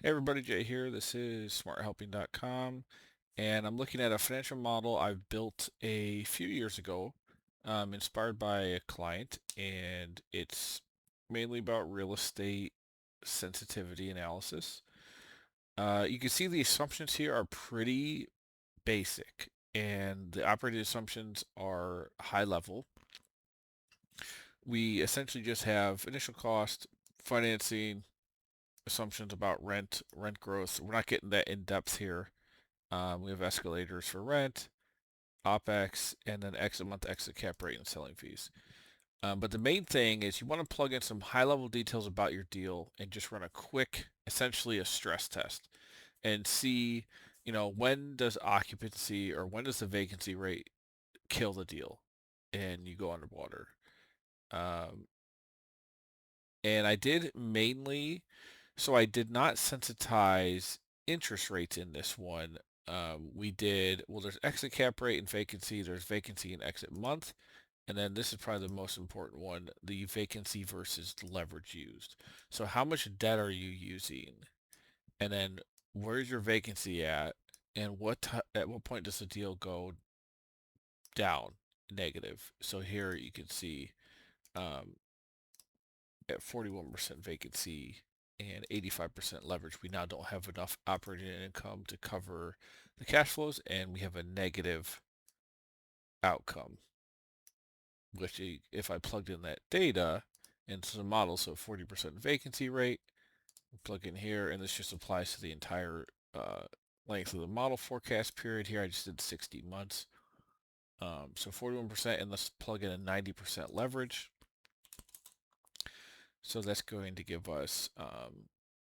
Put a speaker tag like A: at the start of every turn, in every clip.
A: Hey everybody, Jay here. This is smarthelping.com, and I'm looking at a financial model I've built a few years ago, inspired by a client, and it's mainly about real estate sensitivity analysis. You can see the assumptions here are pretty basic, and the operating assumptions are high level. We essentially just have initial cost, financing, assumptions about rent growth. We're not getting that in depth here. We have escalators for rent, OpEx, and then exit month exit cap rate and selling fees. But the main thing is you want to plug in some high level details about your deal and just run a quick, essentially a stress test and see, when does occupancy or when does the vacancy rate kill the deal and you go underwater. Um, and I did mainly, so I did not sensitize interest rates in this one. We did, well, there's exit cap rate and vacancy, there's vacancy and exit month, and then this is probably the most important one, the vacancy versus leverage used. So how much debt are you using? And then where's your vacancy at? And at what point does the deal go down negative? So here you can see um, at 41% vacancy and 85% leverage, we now don't have enough operating income to cover the cash flows, and we have a negative outcome, which if I plugged in that data into the model, so 40% vacancy rate, plug in here, and this just applies to the entire length of the model forecast period here. I just did 60 months. So 41%, and let's plug in a 90% leverage. So that's going to give us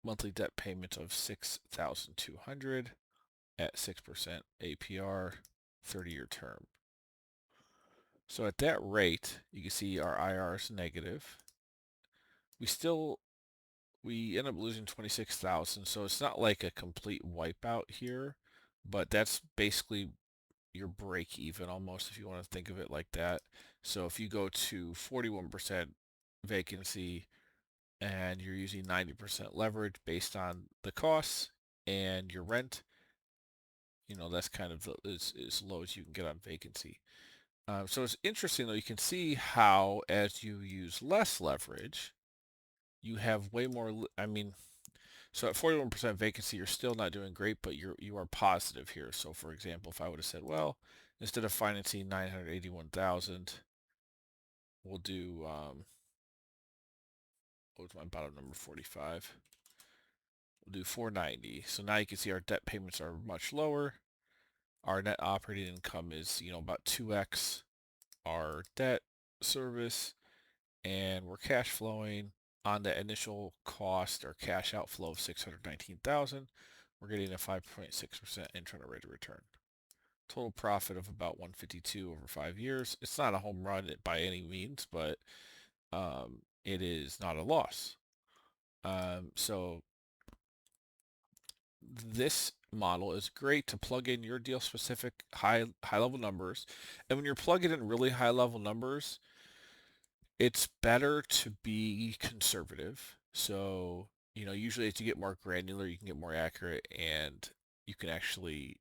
A: monthly debt payments of 6,200 at 6% APR, 30-year term. So at that rate, you can see our IR is negative. We end up losing 26,000, so it's not like a complete wipeout here, but that's basically your break even almost if you want to think of it like that. So if you go to 41% vacancy and you're using 90% leverage based on the costs and your rent, that's kind of as low as you can get on vacancy. So it's interesting though, you can see how as you use less leverage, you have way more, so at 41% vacancy, you're still not doing great, but you are positive here. So for example, if I would have said, well, instead of financing 981,000, we'll do what was my bottom number, 45. We'll do 490. So now you can see our debt payments are much lower. Our net operating income is, about 2x our debt service, and we're cash flowing on the initial cost or cash outflow of 619,000. We're getting a 5.6% internal rate of return. Total profit of about 152 over 5 years. It's not a home run by any means, but it is not a loss. So this model is great to plug in your deal specific high level numbers. And when you're plugging in really high level numbers, it's better to be conservative. So, usually as you get more granular, you can get more accurate, and you can actually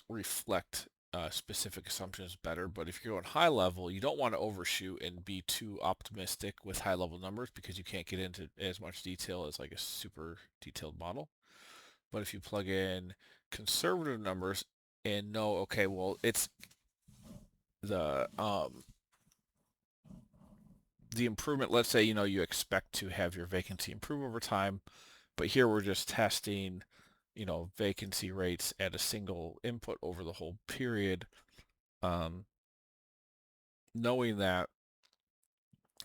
A: reflect specific assumptions better. But if you're going high level, you don't want to overshoot and be too optimistic with high level numbers because you can't get into as much detail as like a super detailed model. But if you plug in conservative numbers and know, okay, well, it's the the improvement. Let's say you expect to have your vacancy improve over time, but here we're just testing, vacancy rates at a single input over the whole period. Um, Knowing that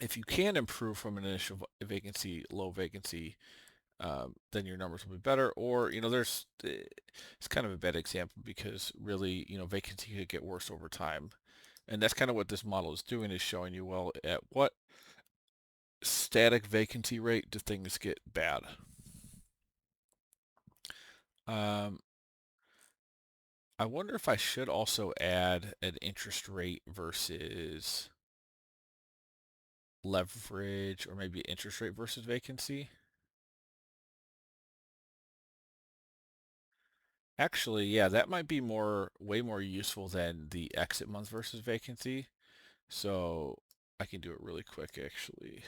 A: if you can improve from an initial vacancy, low vacancy, then your numbers will be better. Or, it's kind of a bad example because really, vacancy could get worse over time. And that's kind of what this model is doing, is showing you, well, at what static vacancy rate do things get bad? Um, I wonder if I should also add an interest rate versus leverage or maybe interest rate versus vacancy. Actually, yeah, that might be way more useful than the exit month versus vacancy. So I can do it really quick actually.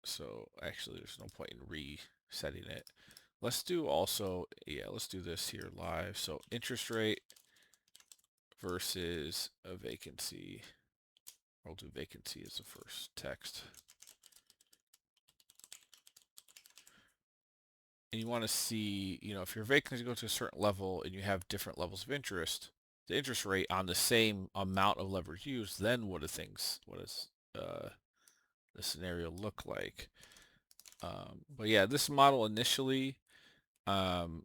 A: So actually there's no point in resetting it. Let's do also, yeah, let's do this here live. So interest rate versus a vacancy. I'll do vacancy as the first text. And you want to see, if your vacancy goes to a certain level and you have different levels of interest, the interest rate on the same amount of leverage used, then what does the scenario look like? But yeah, this model initially, um,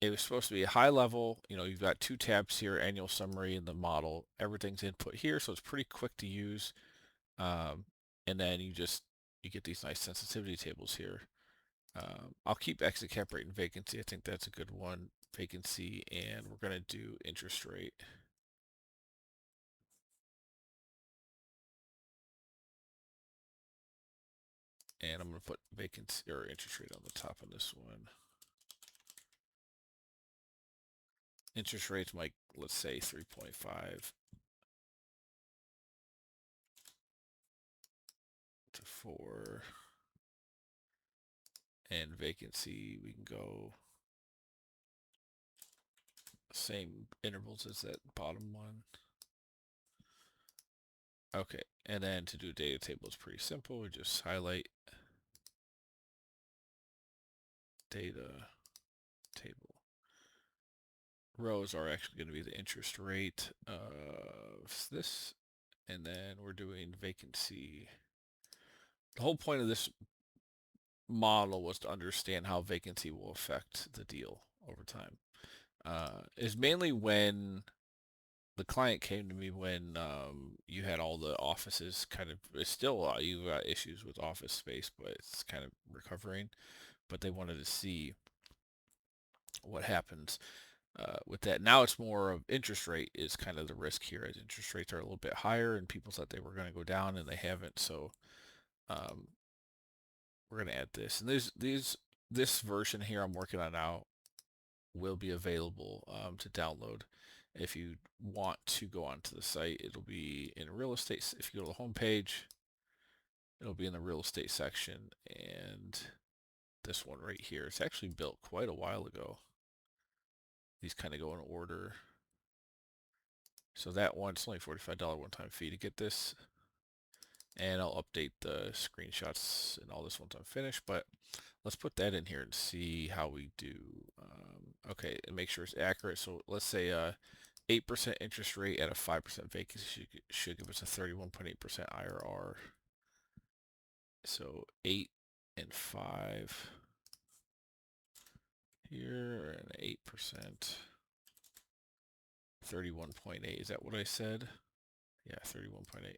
A: it was supposed to be a high level. You've got two tabs here, annual summary and the model. Everything's input here, so it's pretty quick to use. Um, and then you get these nice sensitivity tables here. I'll keep exit cap rate and vacancy. I think that's a good one. Vacancy, and we're going to do interest rate. And I'm going to put vacancy or interest rate on the top of this one. Interest rates might, let's say 3.5 to 4. And vacancy, we can go same intervals as that bottom one. Okay, and then to do a data table is pretty simple. We just highlight data table. Rows are actually going to be the interest rate of this, and then we're doing vacancy. The whole point of this model was to understand how vacancy will affect the deal over time. Is mainly when the client came to me when you had all the offices kind of, it's still you got issues with office space, but it's kind of recovering. But they wanted to see what happens with that. Now it's more of interest rate is kind of the risk here, as interest rates are a little bit higher and people thought they were going to go down and they haven't. So um, we're going to add this. And this version here I'm working on now will be available to download. If you want to go onto the site, it'll be in real estate. If you go to the home page, it'll be in the real estate section. And this one right here, it's actually built quite a while ago. These kind of go in order. So that one, it's only $45 one-time fee to get this. And I'll update the screenshots and all this once I'm finished. But let's put that in here and see how we do. Okay, and make sure it's accurate. So let's say 8% interest rate at a 5% vacancy should give us a 31.8% IRR. So 8 and 5 here, and 8%. 31.8. Is that what I said? Yeah, 31.8.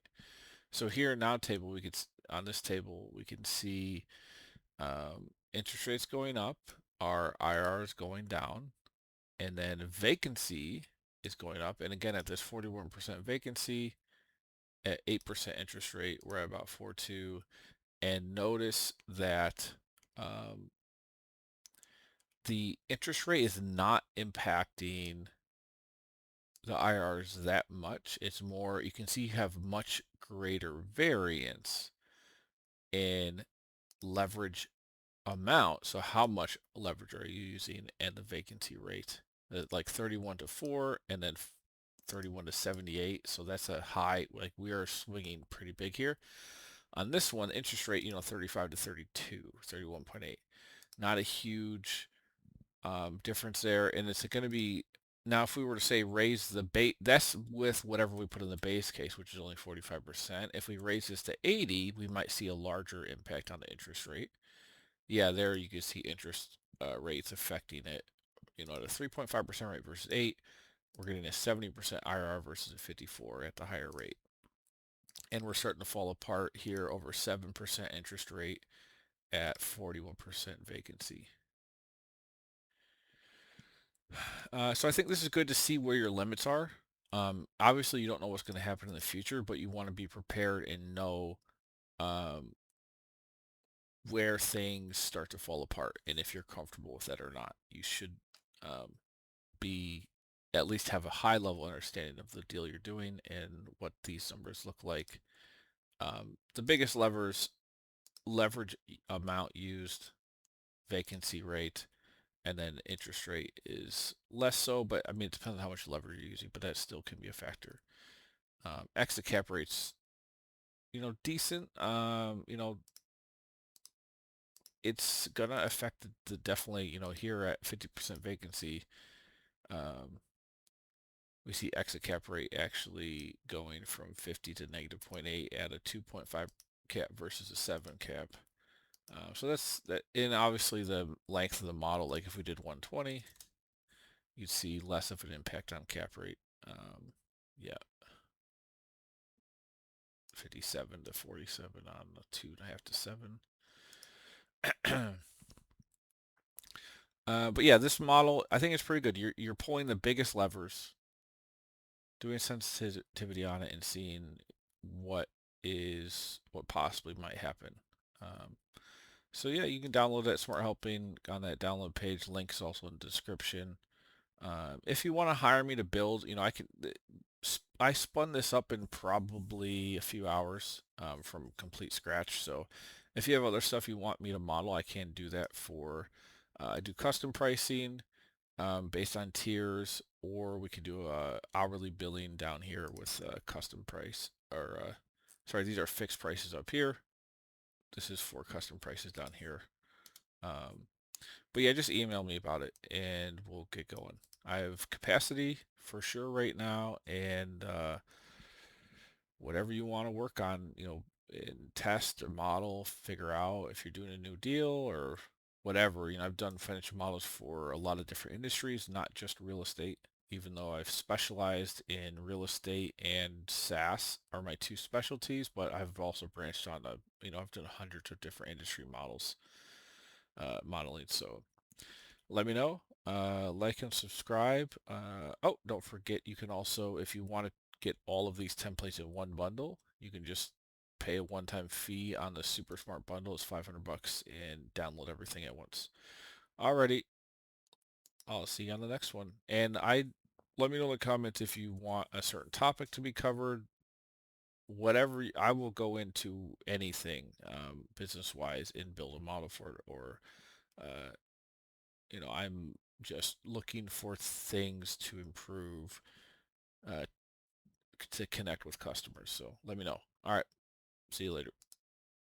A: So here in our table, on this table we can see interest rates going up, our IRR is going down, and then vacancy is going up. And again, at this 41% vacancy, at 8% interest rate, we're at about 4.2. And notice that the interest rate is not impacting the IRRs that much. It's more, you can see you have much greater variance in leverage amount. So how much leverage are you using and the vacancy rate? Like 31 to 4 and then 31 to 78. So that's a high, like we are swinging pretty big here. On this one, interest rate, 35 to 32, 31.8. Not a huge difference there. And it's going to be, now if we were to say raise the base, that's with whatever we put in the base case, which is only 45%. If we raise this to 80, we might see a larger impact on the interest rate. Yeah, there you can see interest rates affecting it. At a 3.5% rate versus 8, we're getting a 70% IRR versus a 54 at the higher rate. And we're starting to fall apart here over 7% interest rate at 41% vacancy. So I think this is good to see where your limits are. Obviously, you don't know what's going to happen in the future, but you want to be prepared and know um, where things start to fall apart, and if you're comfortable with that or not. You should um, be at least have a high level understanding of the deal you're doing and what these numbers look like. The biggest levers: leverage amount used, vacancy rate, and then interest rate is less so. But I mean, it depends on how much leverage you're using, but that still can be a factor. Exit cap rates, decent. It's gonna affect the definitely, here at 50% vacancy, um, we see exit cap rate actually going from 50 to negative zero point 0.8 at a 2.5 cap versus a 7 cap. So that's that. And obviously the length of the model, like if we did 120, you'd see less of an impact on cap rate. Yeah, 57 to 47 on the 2.5 to 7. But yeah, this model, I think it's pretty good. You're pulling the biggest levers, doing sensitivity on it, and seeing what what possibly might happen. Um, so yeah, you can download that Smart Helping on that download page. Links also in the description. If you want to hire me to build, I spun this up in probably a few hours from complete scratch. So if you have other stuff you want me to model, I can do that for. I do custom pricing based on tiers, or we could do a hourly billing down here with a custom price. Or sorry, these are fixed prices up here. This is for custom prices down here. Um, but yeah, just email me about it and we'll get going. I have capacity for sure right now, and whatever you want to work on, and test or model, figure out if you're doing a new deal or whatever. I've done financial models for a lot of different industries, not just real estate. Even though I've specialized in real estate and SaaS are my two specialties, but I've also branched on I've done hundreds of different industry modeling. So let me know. Like and subscribe. Oh, don't forget, you can also, if you want to get all of these templates in one bundle, you can just pay a one-time fee on the Super Smart bundle. It's $500 and download everything at once. Alrighty, I'll see you on the next one. And let me know in the comments if you want a certain topic to be covered. Whatever, I will go into anything business-wise and build a model for it, or uh, I'm just looking for things to improve uh, to connect with customers. So let me know. All right. See you later.